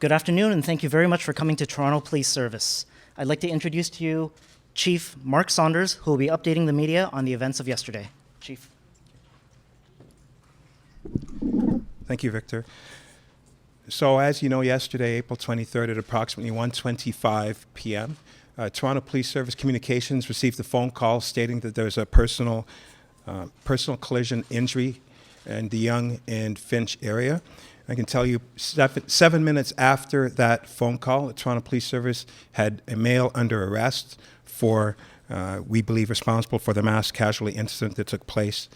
Good afternoon, and thank you very much for coming to Toronto Police Service. I'd like to introduce to you Chief Mark Saunders, who will be updating the media on the events of yesterday. Chief. Thank you, Victor. So as you know, yesterday, April 23rd at approximately 1:25 p.m., Toronto Police Service Communications received a phone call stating that there was a personal collision injury in the Yonge and Finch area. I can tell you 7 minutes after that phone call, the Toronto Police Service had a male under arrest for, we believe, responsible for the mass casualty incident that took place.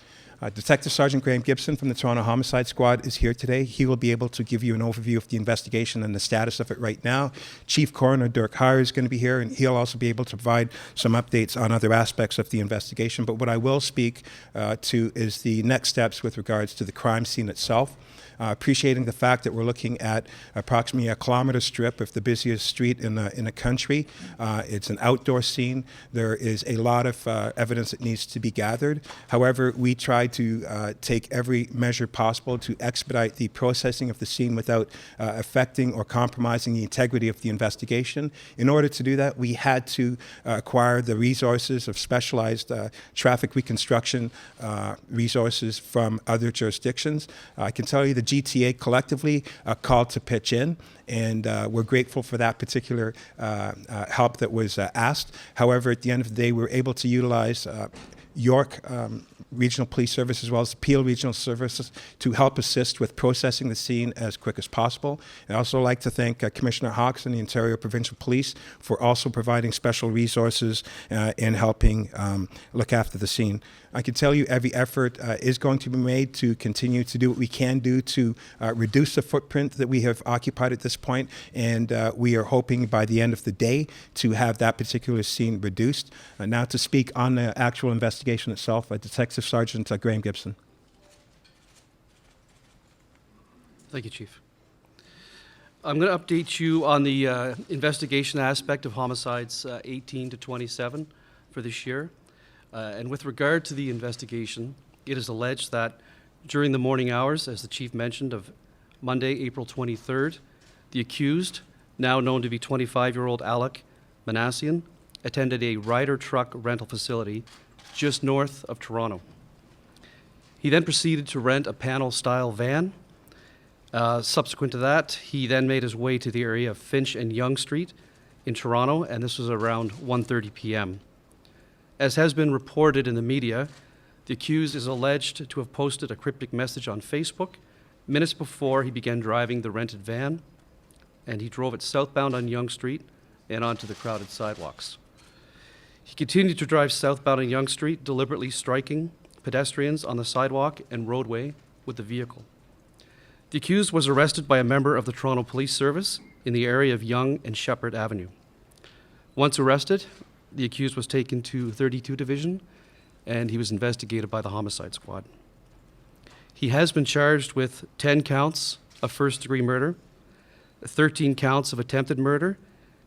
Detective Sergeant Graham Gibson from the Toronto Homicide Squad is here today. He will be able to give you an overview of the investigation and the status of it right now. Chief Coroner Dirk Huyer is going to be here, and he'll also be able to provide some updates on other aspects of the investigation. But what I will speak to is the next steps with regards to the crime scene itself. Appreciating the fact that we're looking at approximately a kilometer strip of the busiest street in the country. It's an outdoor scene. There is a lot of evidence that needs to be gathered. However, we try to take every measure possible to expedite the processing of the scene without affecting or compromising the integrity of the investigation. In order to do that, we had to acquire the resources of specialized traffic reconstruction resources from other jurisdictions. I can tell you the GTA collectively called to pitch in, and we're grateful for that particular help that was asked. However, at the end of the day, we were able to utilize York Regional Police Service as well as Peel Regional Services to help assist with processing the scene as quick as possible. I'd also like to thank Commissioner Hawks and the Ontario Provincial Police for also providing special resources in helping look after the scene. I can tell you every effort is going to be made to continue to do what we can do to reduce the footprint that we have occupied at this point, and we are hoping by the end of the day to have that particular scene reduced. Now to speak on the actual investigation itself, Detective Sergeant Graham Gibson. Thank you, Chief. I'm going to update you on the investigation aspect of homicides 18 to 27 for this year. And with regard to the investigation, it is alleged that during the morning hours, as the Chief mentioned, of Monday, April 23rd, the accused, now known to be 25-year-old Alec Manassian, attended a Ryder truck rental facility just north of Toronto. He then proceeded to rent a panel-style van. Subsequent to that, he then made his way to the area of Finch and Yonge Street in Toronto, and this was around 1:30 p.m. As has been reported in the media, the accused is alleged to have posted a cryptic message on Facebook minutes before he began driving the rented van, and he drove it southbound on Yonge Street and onto the crowded sidewalks. He continued to drive southbound on Yonge Street, deliberately striking pedestrians on the sidewalk and roadway with the vehicle. The accused was arrested by a member of the Toronto Police Service in the area of Yonge and Shepherd Avenue. Once arrested, the accused was taken to 32 Division, and he was investigated by the Homicide Squad. He has been charged with 10 counts of first-degree murder, 13 counts of attempted murder,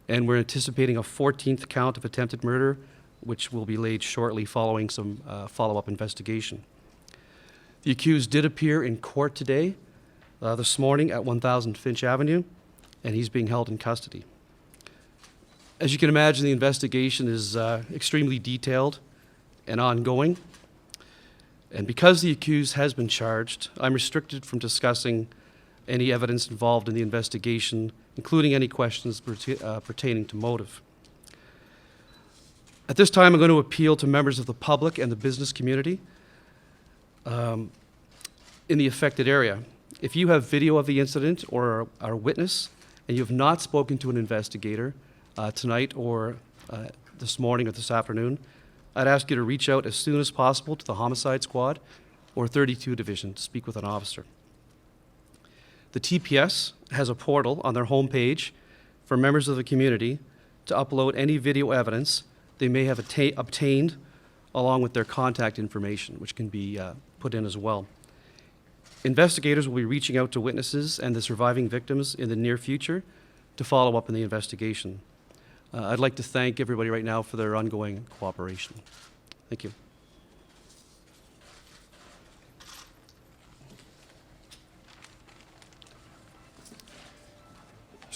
and we're anticipating a 14th count of attempted murder, which will be laid shortly following some follow-up investigation. The accused did appear in court today, this morning at 1000 Finch Avenue, and he's being held in custody. As you can imagine, the investigation is extremely detailed and ongoing. And because the accused has been charged, I'm restricted from discussing any evidence involved in the investigation, including any questions pertaining to motive. At this time, I'm going to appeal to members of the public and the business community in the affected area. If you have video of the incident or are a witness and you have not spoken to an investigator tonight or this morning or this afternoon, I'd ask you to reach out as soon as possible to the Homicide Squad or 32 Division to speak with an officer. The TPS has a portal on their homepage for members of the community to upload any video evidence they may have obtained along with their contact information, which can be put in as well. Investigators will be reaching out to witnesses and the surviving victims in the near future to follow up in the investigation. I'd like to thank everybody right now for their ongoing cooperation. Thank you.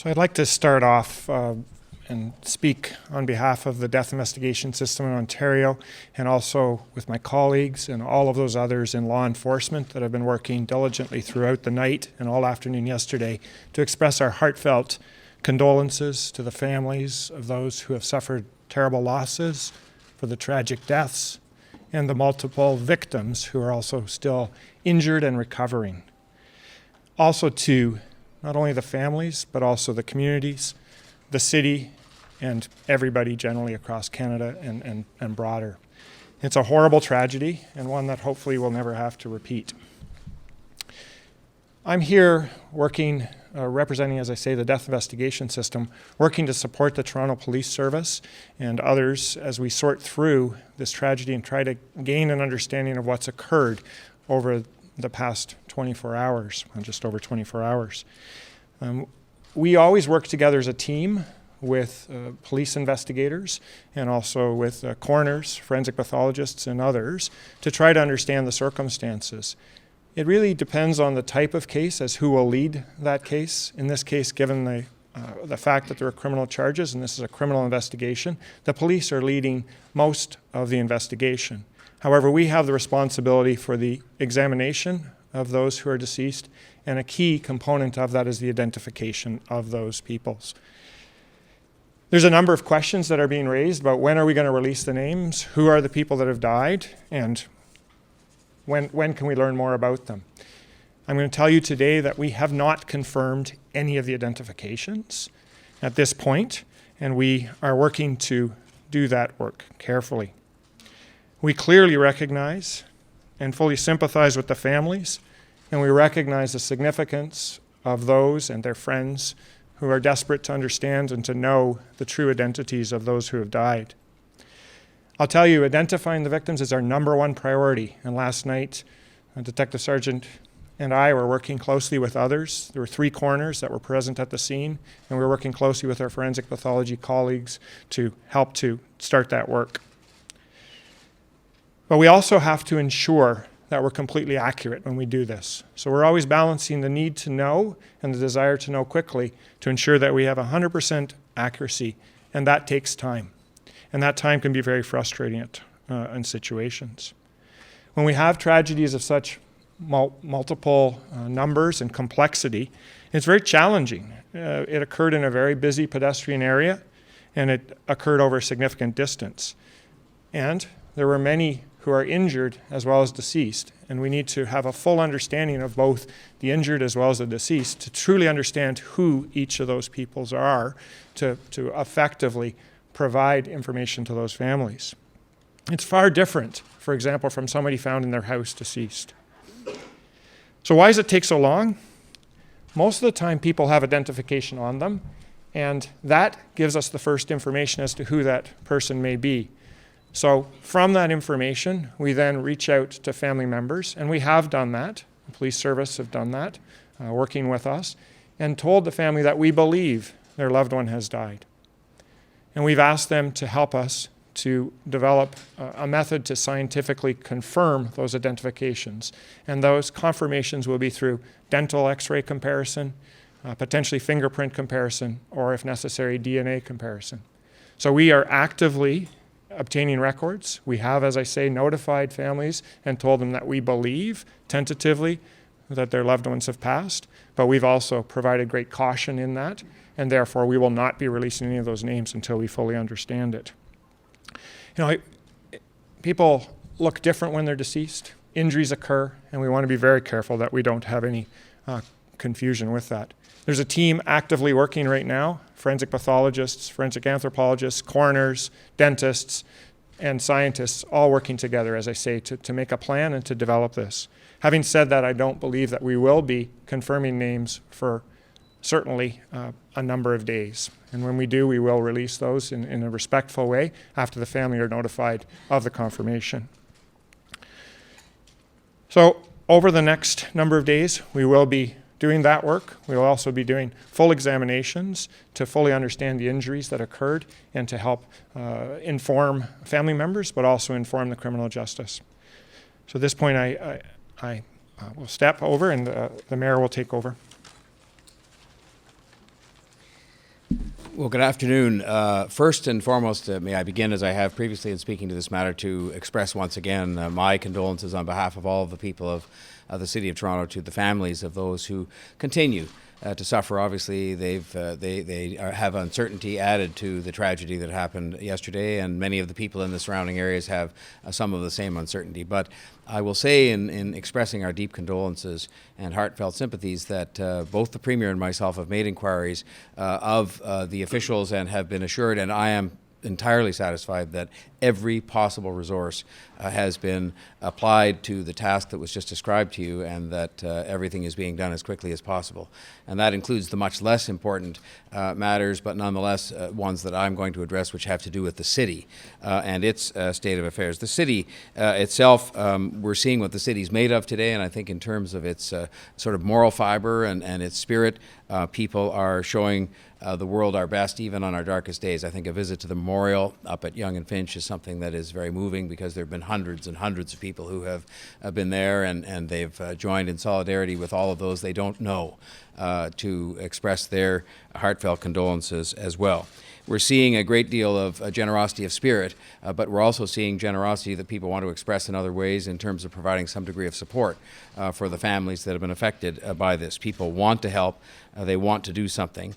So I'd like to start off and speak on behalf of the death investigation system in Ontario, and also with my colleagues and all of those others in law enforcement that have been working diligently throughout the night and all afternoon yesterday to express our heartfelt condolences to the families of those who have suffered terrible losses, for the tragic deaths, and the multiple victims who are also still injured and recovering. Also to not only the families, but also the communities, the city, and everybody generally across Canada and broader. It's a horrible tragedy, and one that hopefully we'll never have to repeat. I'm here working, representing, as I say, the death investigation system, working to support the Toronto Police Service and others as we sort through this tragedy and try to gain an understanding of what's occurred over the past 24 hours, just over 24 hours. We always work together as a team with police investigators and also with coroners, forensic pathologists, and others to try to understand the circumstances. It really depends on the type of case as who will lead that case. In this case, given the fact that there are criminal charges and this is a criminal investigation, the police are leading most of the investigation. However, we have the responsibility for the examination of those who are deceased, and a key component of that is the identification of those peoples. There's a number of questions that are being raised about when are we going to release the names, who are the people that have died, and when can we learn more about them. I'm going to tell you today that we have not confirmed any of the identifications at this point, and we are working to do that work carefully. We clearly recognize and fully sympathize with the families, and we recognize the significance of those and their friends who are desperate to understand and to know the true identities of those who have died. I'll tell you, identifying the victims is our number one priority, and last night, Detective Sergeant and I were working closely with others. There were 3 coroners that were present at the scene, and we were working closely with our forensic pathology colleagues to help to start that work. But we also have to ensure that we're completely accurate when we do this. So we're always balancing the need to know and the desire to know quickly to ensure that we have 100% accuracy, and that takes time. And that time can be very frustrating in situations. When we have tragedies of such multiple numbers and complexity, it's very challenging. It occurred in a very busy pedestrian area, and it occurred over a significant distance. And there were many who are injured as well as deceased, and we need to have a full understanding of both the injured as well as the deceased to truly understand who each of those peoples are to effectively provide information to those families. It's far different, for example, from somebody found in their house deceased. So why does it take so long? Most of the time people have identification on them, and that gives us the first information as to who that person may be. So from that information, we then reach out to family members, and we have done that. The police service have done that, working with us, and told the family that we believe their loved one has died. And we've asked them to help us to develop a method to scientifically confirm those identifications. And those confirmations will be through dental x-ray comparison, potentially fingerprint comparison, or if necessary, DNA comparison. So we are actively obtaining records. We have, as I say, notified families and told them that we believe, tentatively, that their loved ones have passed, but we've also provided great caution in that, and therefore we will not be releasing any of those names until we fully understand it. You know, people look different when they're deceased. Injuries occur, and we want to be very careful that we don't have any confusion with that. There's a team actively working right now, forensic pathologists, forensic anthropologists, coroners, dentists, and scientists all working together, as I say, to make a plan and to develop this. Having said that, I don't believe that we will be confirming names for certainly a number of days. And when we do, we will release those in a respectful way after the family are notified of the confirmation. So over the next number of days, we will be doing that work. We will also be doing full examinations to fully understand the injuries that occurred and to help inform family members, but also inform the criminal justice. So at this point, I will step over and the mayor will take over. Well, good afternoon. First and foremost, may I begin, as I have previously in speaking to this matter, to express once again my condolences on behalf of all of the people of the City of Toronto to the families of those who continue to suffer. Obviously, they have uncertainty added to the tragedy that happened yesterday, and many of the people in the surrounding areas have some of the same uncertainty. But I will say, in expressing our deep condolences and heartfelt sympathies, that both the Premier and myself have made inquiries of the officials and have been assured, and I am entirely satisfied, that every possible resource has been applied to the task that was just described to you, and that everything is being done as quickly as possible. And that includes the much less important matters, but nonetheless ones that I'm going to address, which have to do with the city and its state of affairs. The city itself, we're seeing what the city's made of today, and I think in terms of its sort of moral fiber and its spirit, people are showing the world our best, even on our darkest days. I think a visit to the memorial up at Yonge and Finch is something that is very moving, because there have been hundreds and hundreds of people who have been there, and they've joined in solidarity with all of those they don't know to express their heartfelt condolences as well. We're seeing a great deal of generosity of spirit, but we're also seeing generosity that people want to express in other ways in terms of providing some degree of support for the families that have been affected by this. People want to help. They want to do something.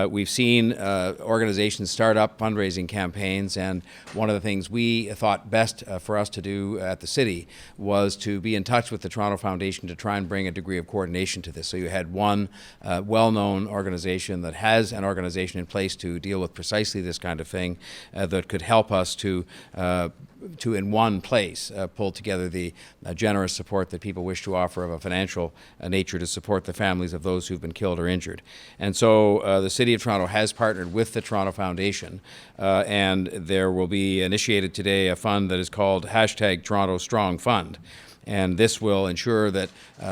We've seen organizations start up fundraising campaigns, and one of the things we thought best for us to do at the city was to be in touch with the Toronto Foundation to try and bring a degree of coordination to this. So you had one well-known organization that has an organization in place to deal with precisely this kind of thing that could help us to in one place pull together the generous support that people wish to offer of a financial nature to support the families of those who've been killed or injured. And so the City of Toronto has partnered with the Toronto Foundation, and there will be initiated today a fund that is called #TorontoStrongFund. And this will ensure that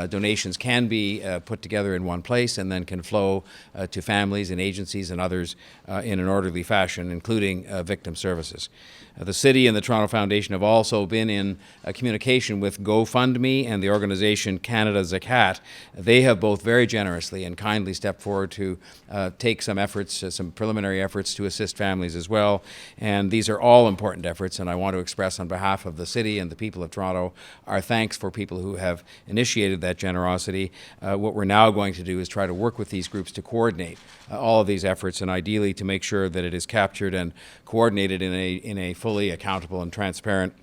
donations can be put together in one place and then can flow to families and agencies and others in an orderly fashion, including victim services. The City and the Toronto Foundation have also been in communication with GoFundMe and the organization Canada Zakat. They have both very generously and kindly stepped forward to take some efforts, some preliminary efforts to assist families as well. And these are all important efforts, and I want to express on behalf of the City and the people of Toronto our thanks for people who have initiated that generosity. What we're now going to do is try to work with these groups to coordinate all of these efforts, and ideally to make sure that it is captured and coordinated in a fully accountable and transparent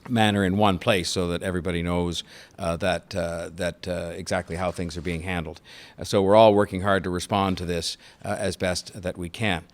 manner in one place, so that everybody knows exactly how things are being handled. So we're all working hard to respond to this as best that we can.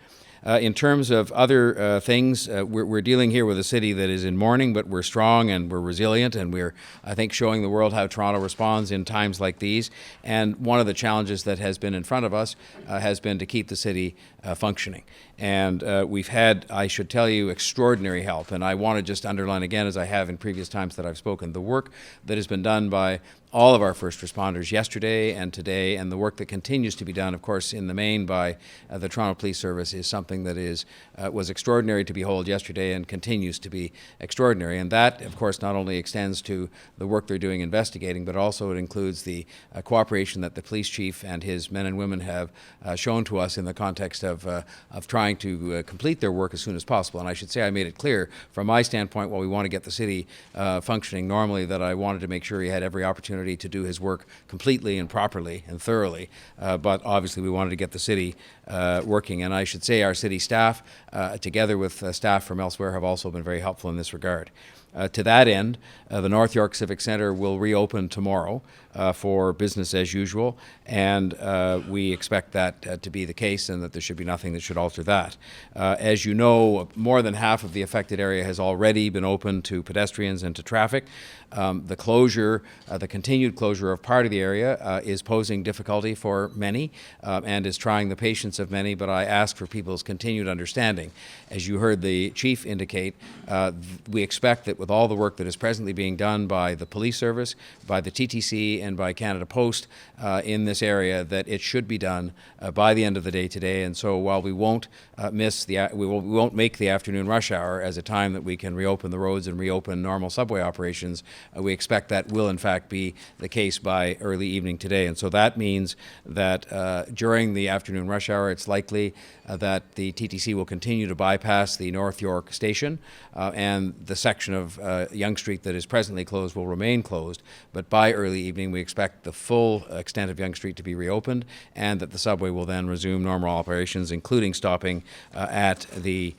In terms of other things, we're dealing here with a city that is in mourning, but we're strong and we're resilient, and we're, I think, showing the world how Toronto responds in times like these. And one of the challenges that has been in front of us has been to keep the city functioning. And we've had, I should tell you, extraordinary help. And I want to just underline again, as I have in previous times that I've spoken, the work that has been done by all of our first responders yesterday and today, and the work that continues to be done, of course, in the main by the Toronto Police Service, is something that was extraordinary to behold yesterday and continues to be extraordinary. And that, of course, not only extends to the work they're doing investigating, but also it includes the cooperation that the police chief and his men and women have shown to us in the context of trying to complete their work as soon as possible. And I should say I made it clear from my standpoint, while we want to get the city functioning normally, that I wanted to make sure he had every opportunity to do his work completely and properly and thoroughly. But obviously we wanted to get the city working. And I should say our city staff, together with staff from elsewhere, have also been very helpful in this regard. To that end, the North York Civic Centre will reopen tomorrow for business as usual, and we expect that to be the case, and that there should be nothing that should alter that. As you know, more than half of the affected area has already been open to pedestrians and to traffic. The closure, the continued closure of part of the area is posing difficulty for many and is trying the patience of many, but I ask for people's continued understanding. As you heard the chief indicate, we expect that with all the work that is presently being done by the police service, by the TTC, and by Canada Post in this area, that it should be done by the end of the day today. And so while we won't we won't make the afternoon rush hour as a time that we can reopen the roads and reopen normal subway operations. We expect that will in fact be the case by early evening today, and so that means that during the afternoon rush hour, it's likely that the TTC will continue to bypass the North York station, and the section of Yonge Street that is presently closed will remain closed. But by early evening, we expect the full extent of Yonge Street to be reopened, and that the subway will then resume normal operations, including stopping at the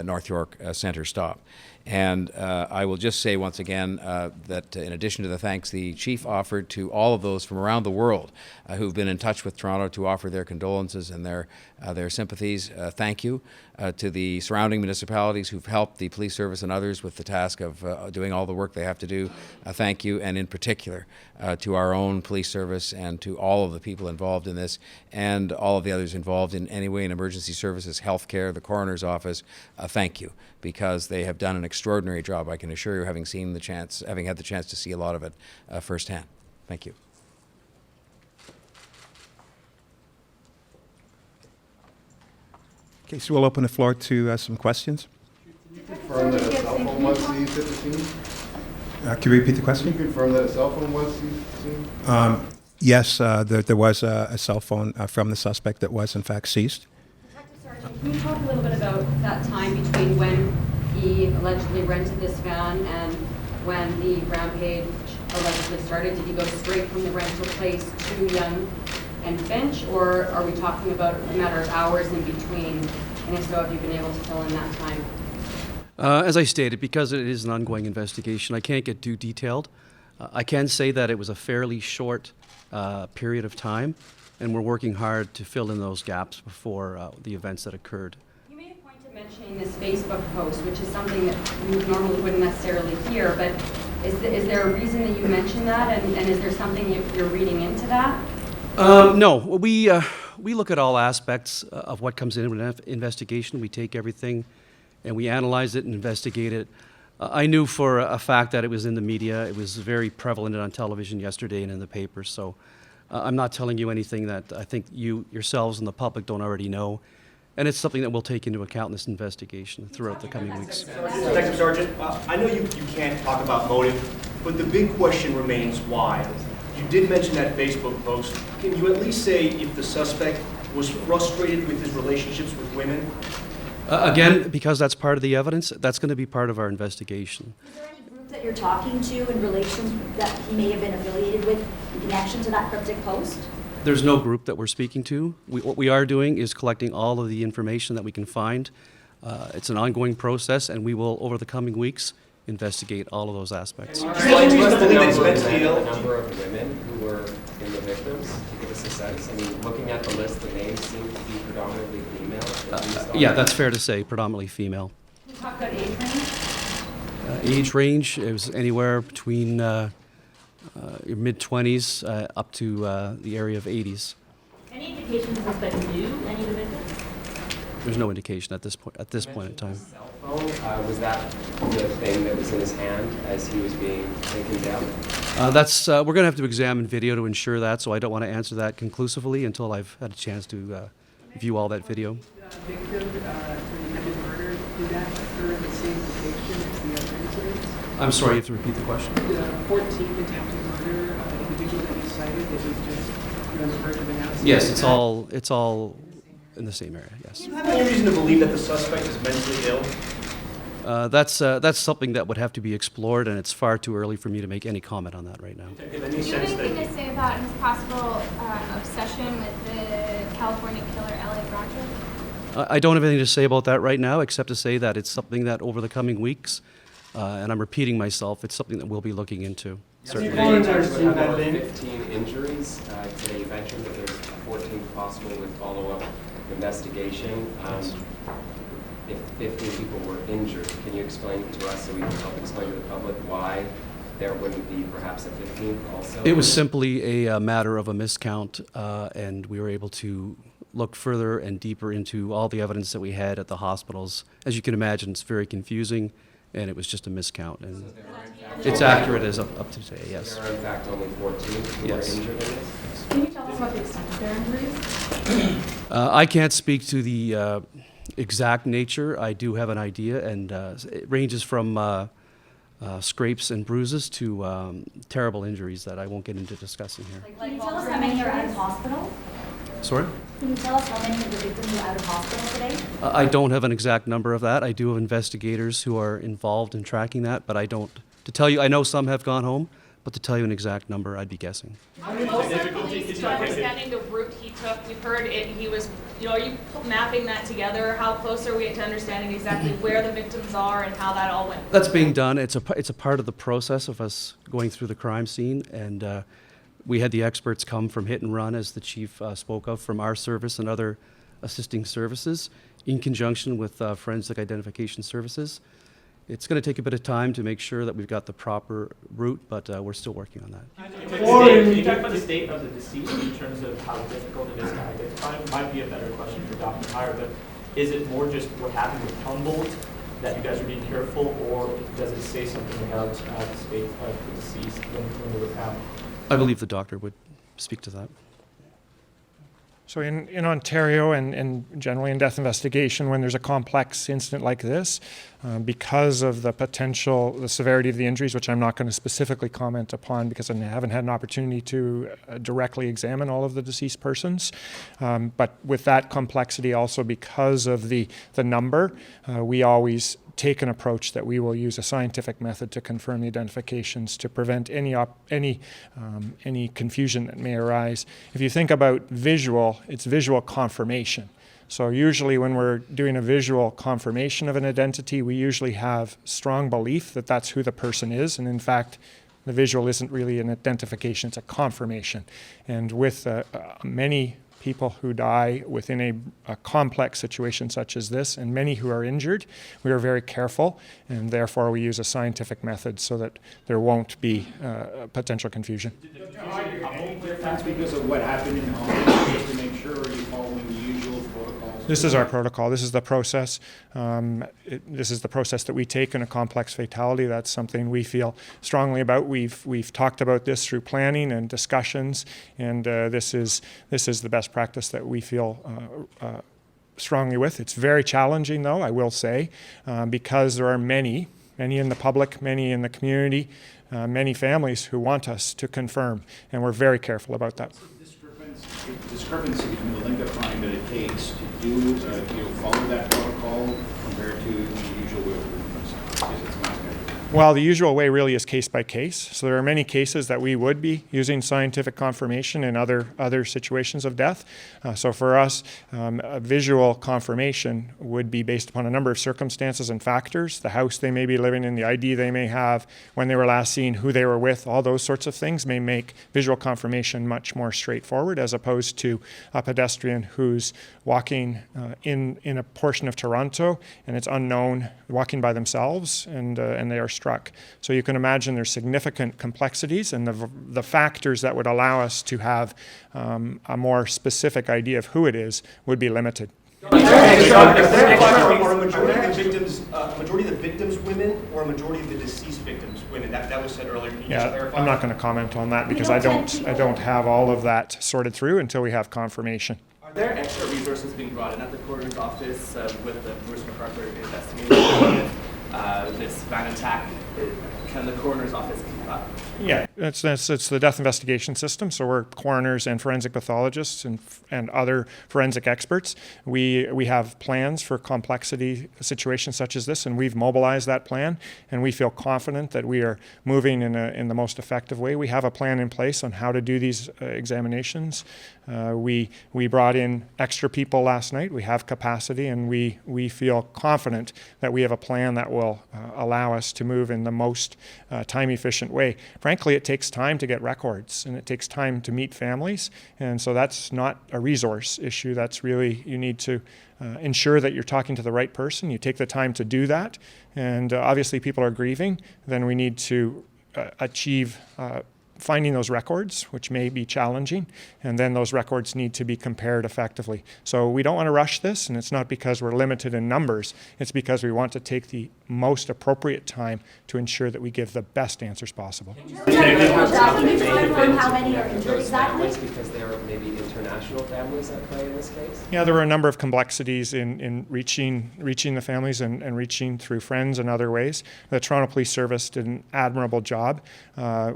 North York Centre stop. And I will just say once again that in addition to the thanks the Chief offered to all of those from around the world who've been in touch with Toronto to offer their condolences and their sympathies, thank you. To the surrounding municipalities who've helped the police service and others with the task of doing all the work they have to do, thank you. And in particular to our own police service and to all of the people involved in this and all of the others involved in any way in emergency services, healthcare, the coroner's office, thank you, because they have done an extraordinary job, I can assure you, having had the chance to see a lot of it firsthand. Thank you. Okay, so we'll open the floor to some questions. Confirm that a cell phone was seized at the scene? Can you repeat the Can question? you confirm that a cell phone was seized at the scene? Yes, there was a cell phone from the suspect that was in fact seized. Detective Sergeant, can you talk a little bit about that time between when he allegedly rented this van and when the rampage allegedly started? Did he go straight from the rental place to Yonge and Finch, or are we talking about a matter of hours in between? And if so, have you been able to fill in that time? As I stated, because it is an ongoing investigation, I can't get too detailed. I can say that it was a fairly short period of time, and we're working hard to fill in those gaps before the events that occurred. You made a point of mentioning this Facebook post, which is something that you normally wouldn't necessarily hear, but is there a reason that you mentioned that, and is there something you're reading into that? No, we look at all aspects of what comes in with an investigation. We take everything and we analyze it and investigate it. I knew for a fact that it was in the media. It was very prevalent on television yesterday and in the papers. So I'm not telling you anything that I think you yourselves and the public don't already know. And it's something that we'll take into account in this investigation throughout the coming weeks. Detective Sergeant, I know you can't talk about motive, but the big question remains why. You did mention that Facebook post. Can you at least say if the suspect was frustrated with his relationships with women? Again, because that's part of the evidence, that's going to be part of our investigation. Is there any group that you're talking to in relation that he may have been affiliated with in connection to that cryptic post? There's no group that we're speaking to. What we are doing is collecting all of the information that we can find. It's an ongoing process, and we will, over the coming weeks, investigate all of those aspects. Is there any reason to believe that he's mentally ill? The number of women who were in the victims, to give us a sense. I mean, looking at the list, the names seem to be predominantly female. Yeah, that's fair to say, predominantly female. Can you talk about age range? Age range, it was anywhere between your mid-20s up to the area of 80s. Any indications the suspect knew any of the victims? There's no indication at this point in time. Cell phone, was that the thing that was in his hand as he was being taken down? We're going to have to examine video to ensure that, so I don't want to answer that conclusively until I've had a chance to view all that video. Victim for the attempted murder, did that occur in the same location as the other incidents? I'm sorry, you have to repeat the question. The 14th attempted murder individual that you cited, that was just on the verge of announcing? Yes, it's all in the same area, yes. Do you have any reason to believe that the suspect is mentally ill? That's something that would have to be explored, and it's far too early for me to make any comment on that right now. Any Do you have sense anything that to say about his possible obsession with the California killer, L.A. Broncho? I don't have anything to say about that right now, except to say that it's something that over the coming weeks, and I'm repeating myself, it's something that we'll be looking into. Certainly. Would have over 15 injuries. Today you mentioned that there's 14 possible with follow-up investigation. If 15 people were injured, can you explain to us so we can help explain to the public why there wouldn't be perhaps a 15th also? It was simply a matter of a miscount, and we were able to look further and deeper into all the evidence that we had at the hospitals. As you can imagine, it's very confusing, and it was just a miscount. And it's accurate as up to today, yes. There are in fact only 14 who Yes. were injured in this? Can you tell us about the extent of their injuries? I can't speak to the exact nature. I do have an idea, and it ranges from scrapes and bruises to terrible injuries that I won't get into discussing here. Can you tell us how many are out of hospital? Sorry? Can you tell us how many of the victims are out of hospital today? I don't have an exact number of that. I do have investigators who are involved in tracking that, but I don't. To tell you, I know some have gone home, but to tell you an exact number, I'd be guessing. How close are police to understanding the route he took? We've heard it, he was, are you mapping that together? How close are we to understanding exactly where the victims are and how that all went? That's being done. It's a part of the process of us going through the crime scene, and we had the experts come from Hit and Run, as the chief spoke of, from our service and other assisting services, in conjunction with forensic identification services. It's going to take a bit of time to make sure that we've got the proper route, but we're still working on that. Can you talk about the state of the deceased in terms of how difficult it is to identify? It might be a better question for Dr. Huyer, but is it more just what happened with Humboldt, that you guys are being careful, or does it say something about the state of the deceased when they were found? I believe the doctor would speak to that. So in Ontario and generally in death investigation, when there's a complex incident like this, because of the severity of the injuries, which I'm not going to specifically comment upon because I haven't had an opportunity to directly examine all of the deceased persons, but with that complexity also because of the number, we always take an approach that we will use a scientific method to confirm the identifications to prevent any confusion that may arise. If you think about visual, it's visual confirmation. So usually when we're doing a visual confirmation of an identity, we usually have strong belief that that's who the person is, and in fact, the visual isn't really an identification, it's a confirmation. And with many people who die within a complex situation such as this, and many who are injured, we are very careful, and therefore we use a scientific method so that there won't be potential confusion. That's because of what happened in Homicide, just to make sure you're following the usual protocols. This is our protocol. This is the process. This is the process that we take in a complex fatality. That's something we feel strongly about. We've talked about this through planning and discussions, and this is the best practice that we feel strongly with. It's very challenging, though, I will say, because there are many in the public, many in the community, many families who want us to confirm, and we're very careful about that. Discrepancy in the length of time that it takes to do, follow that protocol compared to the usual way of doing this. Well, the usual way really is case by case. So there are many cases that we would be using scientific confirmation in other situations of death. So for us, a visual confirmation would be based upon a number of circumstances and factors: the house they may be living in, the ID they may have, when they were last seen, who they were with, all those sorts of things may make visual confirmation much more straightforward, as opposed to a pedestrian who's walking in a portion of Toronto and it's unknown, walking by themselves, and they are struck. So you can imagine there's significant complexities, and the factors that would allow us to have a more specific idea of who it is would be limited. Are a majority of the victims women, or a majority of the deceased victims women? That was said earlier. Can you just clarify? I'm not going to comment on that because I don't have all of that sorted through until we have confirmation. Are there extra resources being brought in at the coroner's office with the Bruce McArthur investigation, this van attack? Can the coroner's office keep up? Yeah, it's the death investigation system. So we're coroners and forensic pathologists and other forensic experts. We have plans for complexity situations such as this, and we've mobilized that plan, and we feel confident that we are moving in the most effective way. We have a plan in place on how to do these examinations. We brought in extra people last night. We have capacity, and we feel confident that we have a plan that will allow us to move in the most time-efficient way. Frankly, it takes time to get records, and it takes time to meet families, and so that's not a resource issue. That's really, you need to ensure that you're talking to the right person. You take the time to do that, and obviously people are grieving. Then we need to achieve finding those records, which may be challenging, and then those records need to be compared effectively. So we don't want to rush this, and it's not because we're limited in numbers, it's because we want to take the most appropriate time to ensure that we give the best answers possible. How many are injured Those exactly? families, because there are maybe international families at play in this case? Yeah, there were a number of complexities in reaching the families and reaching through friends and other ways. The Toronto Police Service did an admirable job.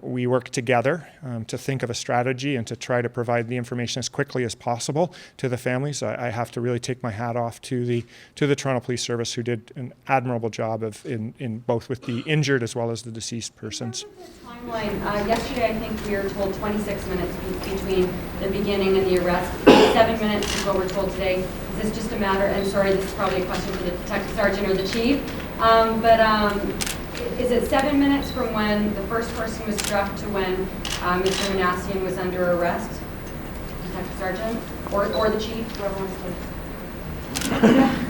We worked together to think of a strategy and to try to provide the information as quickly as possible to the families. I have to really take my hat off to the Toronto Police Service, who did an admirable job in both with the injured as well as the deceased persons. Timeline. Yesterday, I think we were told 26 minutes between the beginning and the arrest. 7 minutes is what we're told today. Is this just a matter, and sorry, this is probably a question for the detective sergeant or the chief, is it 7 minutes from when the first person was struck to when Mr. Manassian was under arrest? Detective sergeant? Or the chief, whoever wants to.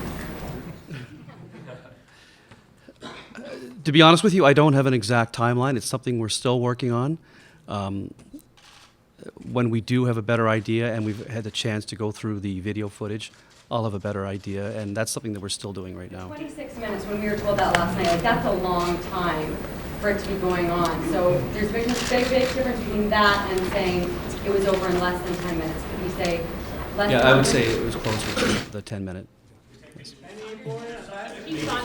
To be honest with you, I don't have an exact timeline. It's something we're still working on. When we do have a better idea and we've had the chance to go through the video footage, I'll have a better idea, and that's something that we're still doing right now. 26 minutes, when we were told that last night, like, that's a long time for it to be going on. So there's a big difference between that and saying it was over in less than 10 minutes. Could we say less than 10 minutes? Yeah, I would say it was closer to the 10-minute.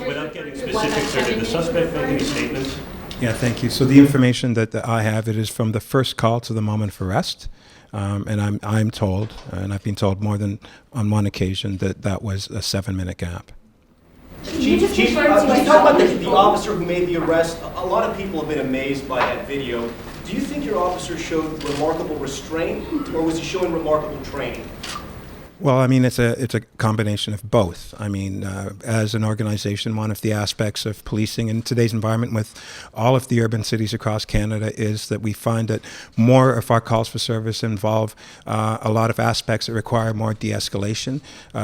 Without getting specifics, did the suspect make any statements? Yeah, thank you. So the information that I have, it is from the first call to the moment of arrest. And I'm told, and I've been told more than on one occasion, that was a 7-minute gap. Chief, you talk about the officer who made the arrest. A lot of people have been amazed by that video. Do you think your officer showed remarkable restraint, or was he showing remarkable training? Well, I mean, it's a combination of both. I mean, as an organization, one of the aspects of policing in today's environment with all of the urban cities across Canada is that we find that more of our calls for service involve a lot of aspects that require more de-escalation.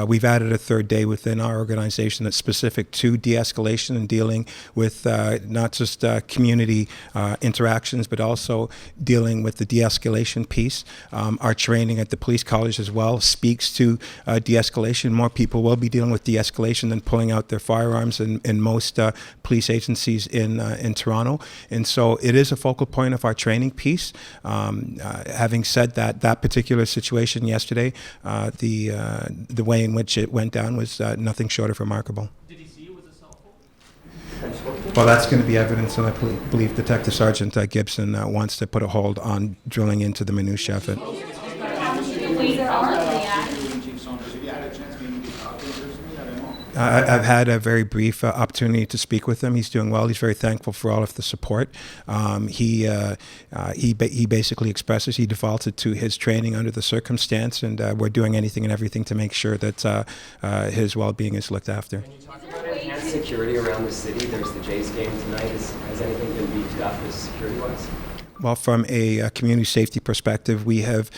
We've added a third day within our organization that's specific to de-escalation and dealing with not just community interactions, but also dealing with the de-escalation piece. Our training at the police college as well speaks to de-escalation. More people will be dealing with de-escalation than pulling out their firearms in most police agencies in Toronto. And so it is a focal point of our training piece. Having said that, that particular situation yesterday, the way in which it went down was nothing short of remarkable. Did he see it was a cell phone? Well, that's going to be evidence, and I believe Detective Sergeant Gibson wants to put a hold on drilling into the minutiae of it. I've had a very brief opportunity to speak with him. He's doing well. He's very thankful for all of the support. He basically expresses he defaulted to his training under the circumstance, and we're doing anything and everything to make sure that his well-being is looked after. Can you talk about enhanced security around the city? There's the Jays game tonight. Has anything been beefed up as security-wise? Well, from a community safety perspective, we have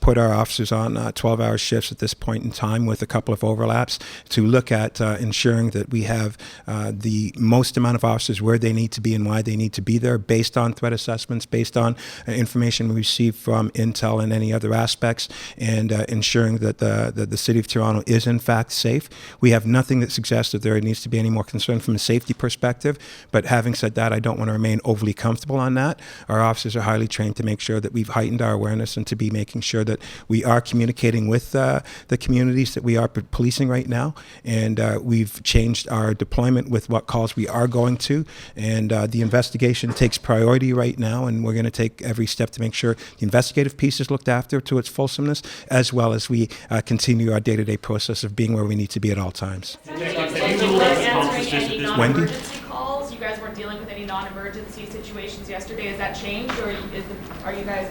put our officers on 12-hour shifts at this point in time with a couple of overlaps to look at ensuring that we have the most amount of officers where they need to be and why they need to be there based on threat assessments, based on information we receive from intel and any other aspects, and ensuring that the City of Toronto is in fact safe. We have nothing that suggests that there needs to be any more concern from a safety perspective, but having said that, I don't want to remain overly comfortable on that. Our officers are highly trained to make sure that we've heightened our awareness and to be making sure that we are communicating with the communities that we are policing right now. And we've changed our deployment with what calls we are going to. And the investigation takes priority right now, and we're going to take every step to make sure the investigative piece is looked after to its fulsomeness, as well as we continue our day-to-day process of being where we need to be at all times. Wendy? Calls. You guys weren't dealing with any non-emergency situations yesterday. Has that changed, or are you guys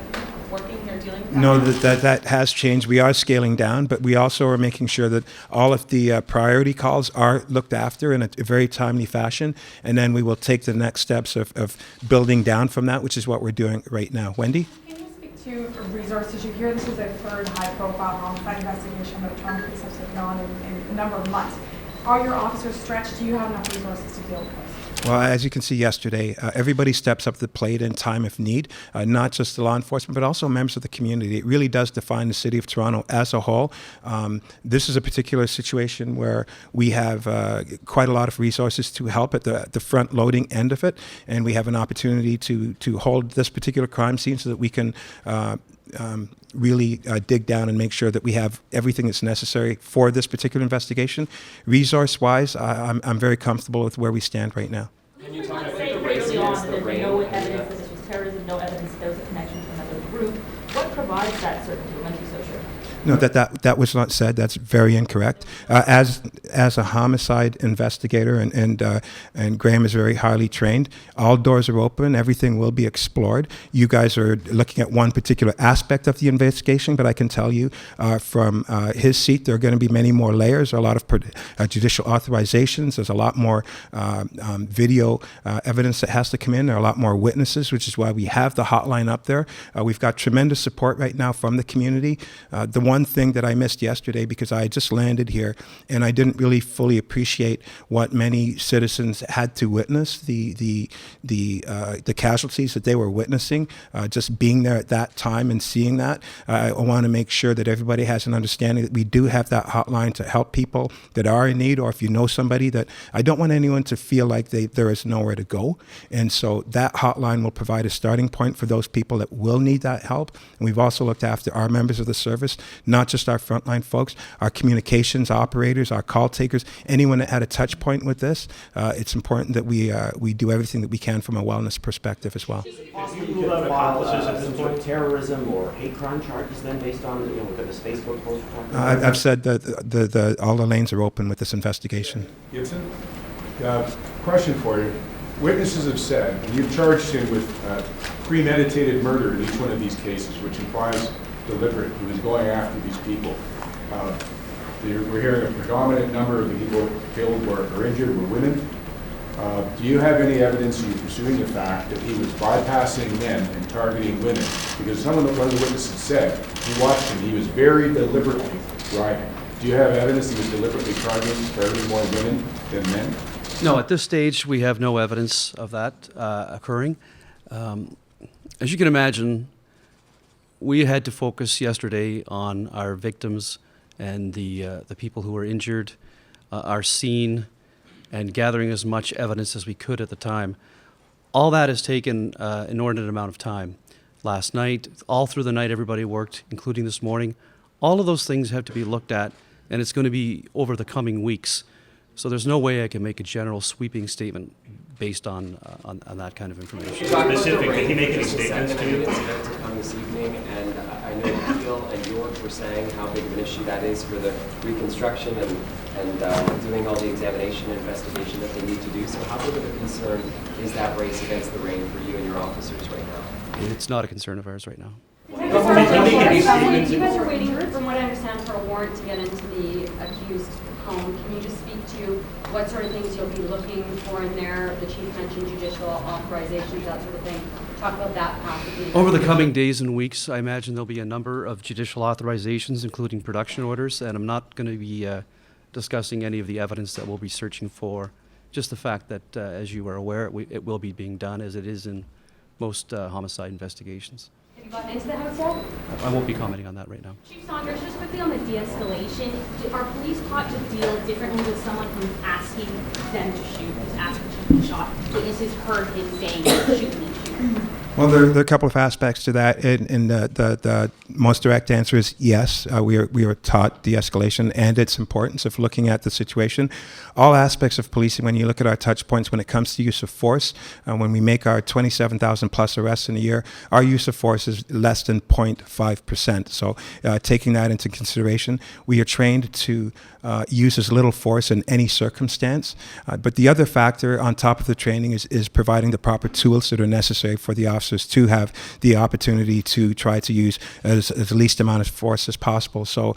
working or dealing with that? No, that has changed. We are scaling down, but we also are making sure that all of the priority calls are looked after in a very timely fashion, and then we will take the next steps of building down from that, which is what we're doing right now. Wendy? Can you speak to resources? You hear this is a third high-profile homicide investigation that Toronto Police have taken on in a number of months. Are your officers stretched? Do you have enough resources to deal with this? Well, as you can see yesterday, everybody steps up to the plate in time of need, not just the law enforcement, but also members of the community. It really does define the City of Toronto as a whole. This is a particular situation where we have quite a lot of resources to help at the front-loading end of it, and we have an opportunity to hold this particular crime scene so that we can really dig down and make sure that we have everything that's necessary for this particular investigation. Resource-wise, I'm very comfortable with where we stand right now. Can you talk about Say the very race early on against that the there's rain? no evidence that this was terrorism, no evidence that there was a connection to another group. What provides that certainty? When do you so sure? No, that was not said. That's very incorrect. As a homicide investigator, and Graham is very highly trained, all doors are open. Everything will be explored. You guys are looking at one particular aspect of the investigation, but I can tell you from his seat, there are going to be many more layers. A lot of judicial authorizations. There's a lot more video evidence that has to come in. There are a lot more witnesses, which is why we have the hotline up there. We've got tremendous support right now from the community. The one thing that I missed yesterday, because I just landed here and I didn't really fully appreciate what many citizens had to witness, the casualties that they were witnessing, just being there at that time and seeing that. I want to make sure that everybody has an understanding that we do have that hotline to help people that are in need, or if you know somebody that, I don't want anyone to feel like there is nowhere to go. And so that hotline will provide a starting point for those people that will need that help. And we've also looked after our members of the service, not just our frontline folks, our communications operators, our call takers, anyone that had a touch point with this. It's important that we do everything that we can from a wellness perspective as well. Rule out terrorism or hate crime charges then based on this Facebook post? I've said that all the lanes are open with this investigation. Gibson, question for you. Witnesses have said, and you've charged him with premeditated murder in each one of these cases, which implies deliberate. He was going after these people. We're hearing a predominant number of the people killed or injured were women. Do you have any evidence in pursuing the fact that he was bypassing men and targeting women? Because one of the witnesses said he watched him. He was very deliberately driving. Do you have evidence he was deliberately targeting more women than men? No, at this stage, we have no evidence of that occurring. As you can imagine, we had to focus yesterday on our victims and the people who were injured, our scene, and gathering as much evidence as we could at the time. All that has taken an inordinate amount of time. Last night, all through the night, everybody worked, including this morning. All of those things have to be looked at, and it's going to be over the coming weeks. So there's no way I can make a general sweeping statement based on that kind of information. Specific, did he make any statements to you? Incident to come this evening, and I know Peel and York were saying how big of an issue that is for the reconstruction and doing all the examination and investigation that they need to do. So how big of a concern is that race against the rain for you and your officers right now? It's not a concern of ours right now. You guys are waiting, from what I understand, for a warrant to get into the accused home. Can you just speak to what sort of things you'll be looking for in there? The chief mentioned judicial authorizations, that sort of thing. Talk about that path. Over the coming days and weeks, I imagine there'll be a number of judicial authorizations, including production orders, and I'm not going to be discussing any of the evidence that we'll be searching for. Just the fact that, as you are aware, it will be being done, as it is in most homicide investigations. Have you gotten into the house yet? I won't be commenting on that right now. Chief Saunders, just quickly on the de-escalation, are police taught to deal differently with someone who's asking them to shoot, who's asking to be shot? Witnesses heard him saying, shoot me, shoot me. Well, there are a couple of aspects to that, and the most direct answer is yes. We are taught de-escalation and its importance of looking at the situation. All aspects of policing, when you look at our touch points when it comes to use of force, when we make our 27,000 plus arrests in a year, our use of force is less than 0.5%. So taking that into consideration, we are trained to use as little force in any circumstance. But the other factor on top of the training is providing the proper tools that are necessary for the officers to have the opportunity to try to use as least amount of force as possible. So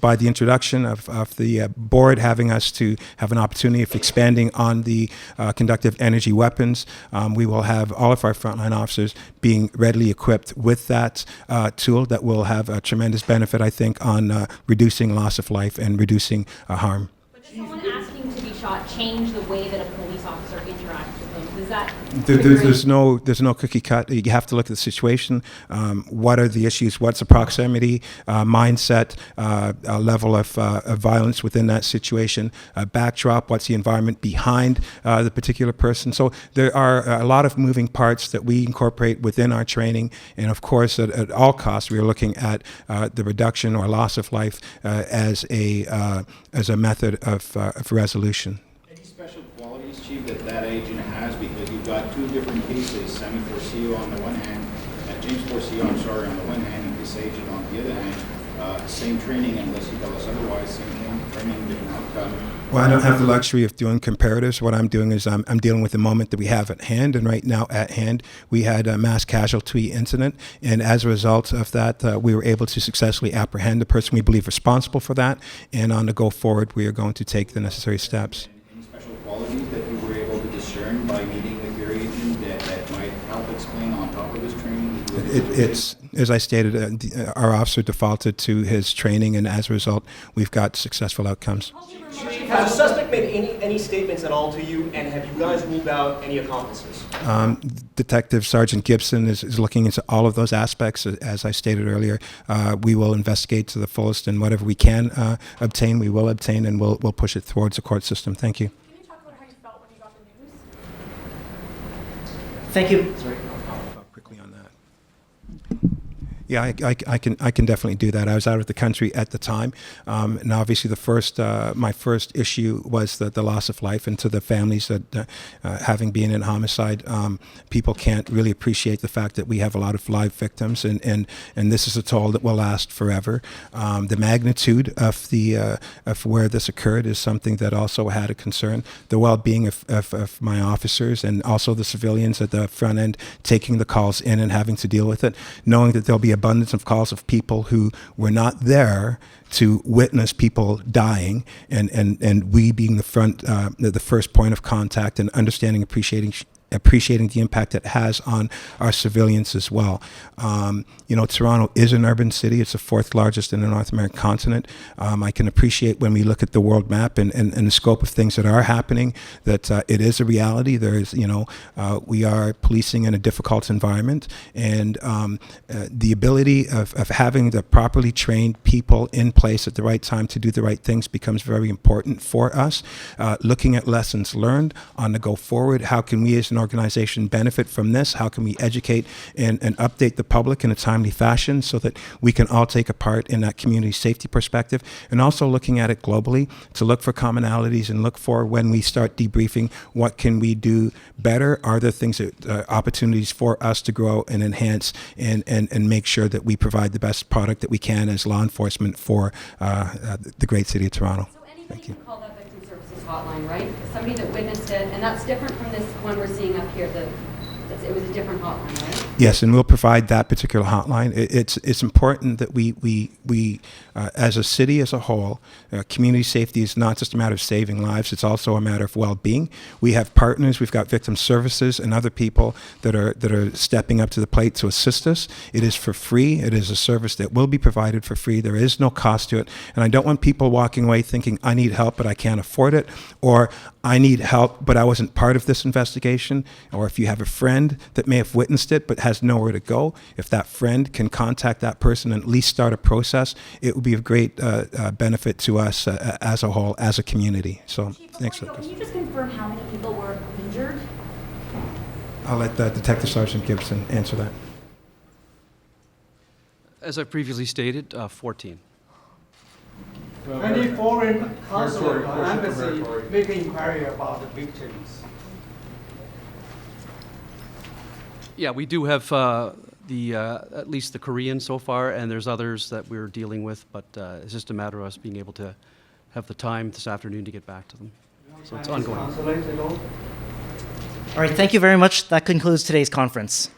by the introduction of the board having us to have an opportunity of expanding on the conductive energy weapons, we will have all of our frontline officers being readily equipped with that tool that will have a tremendous benefit, I think, on reducing loss of life and reducing harm. But does someone asking to be shot change the way that a police officer interacts with that? There's no cookie cut. You have to look at the situation. What are the issues? What's the proximity, mindset, level of violence within that situation, backdrop? What's the environment behind the particular person? So there are a lot of moving parts that we incorporate within our training, and of course, at all costs, we are looking at the reduction or loss of life as a method of resolution. Special qualities, Chief, that agent has, because you've got two different cases, Sammy Forcio on the one hand, James Forcio, I'm sorry, on the one hand, and this agent on the other hand. Same training, unless you tell us otherwise, same training, different outcome. Well, I don't have the luxury of doing comparatives. What I'm doing is I'm dealing with the moment that we have at hand, and right now at hand, we had a mass casualty incident, and as a result of that, we were able to successfully apprehend the person we believe responsible for that, and on the go forward, we are going to take the necessary steps. Qualities that you were able to discern by meeting with your agent that might help explain on top of his training? It's, as I stated, our officer defaulted to his training, and as a result, we've got successful outcomes. Has the suspect made any statements at all to you, and have you guys ruled out any accomplices? Detective Sergeant Gibson is looking into all of those aspects. As I stated earlier, we will investigate to the fullest, and whatever we can obtain, we will obtain, and we'll push it towards the court system. Thank you. Thank you. Sorry. Quickly on that. Yeah, I can definitely do that. I was out of the country at the time, and obviously my first issue was the loss of life, and to the families that, having been in homicide, people can't really appreciate the fact that we have a lot of live victims, and this is a toll that will last forever. The magnitude of of where this occurred is something that also had a concern. The well-being of my officers, and also the civilians at the front end taking the calls in and having to deal with it, knowing that there'll be abundance of calls of people who were not there to witness people dying, and we being the first point of contact, and understanding, appreciating the impact it has on our civilians as well. Toronto is an urban city. It's the fourth largest in the North American continent. I can appreciate when we look at the world map and the scope of things that are happening, that it is a reality. There is, we are policing in a difficult environment, and the ability of having the properly trained people in place at the right time to do the right things becomes very important for us. Looking at lessons learned on the go forward, how can we as an organization benefit from this? How can we educate and update the public in a timely fashion so that we can all take a part in that community safety perspective? And also looking at it globally to look for commonalities and look for, when we start debriefing, what can we do better? Are there things that opportunities for us to grow and enhance and make sure that we provide the best product that we can as law enforcement for the great city of Toronto? So anybody can call that victim services hotline, right? Somebody that witnessed it, and that's different from this one we're seeing up here. It was a different hotline, right? Yes, and we'll provide that particular hotline. It's important that we as a city as a whole, community safety is not just a matter of saving lives, it's also a matter of well-being. We have partners, we've got victim services and other people that are stepping up to the plate to assist us. It is for free. It is a service that will be provided for free. There is no cost to it. And I don't want people walking away thinking, I need help, but I can't afford it, or I need help, but I wasn't part of this investigation. Or if you have a friend that may have witnessed it but has nowhere to go, if that friend can contact that person and at least start a process, it would be of great benefit to us as a whole, as a community. So thanks for that. Can you just confirm how many people were injured? I'll let Detective Sergeant Gibson answer that. As I previously stated, 14. Any foreign consulate or embassy make inquiry about the victims? Yeah, we do have at least the Korean so far, and there's others that we're dealing with, but it's just a matter of us being able to have the time this afternoon to get back to them. So it's ongoing. All right, thank you very much. That concludes today's conference.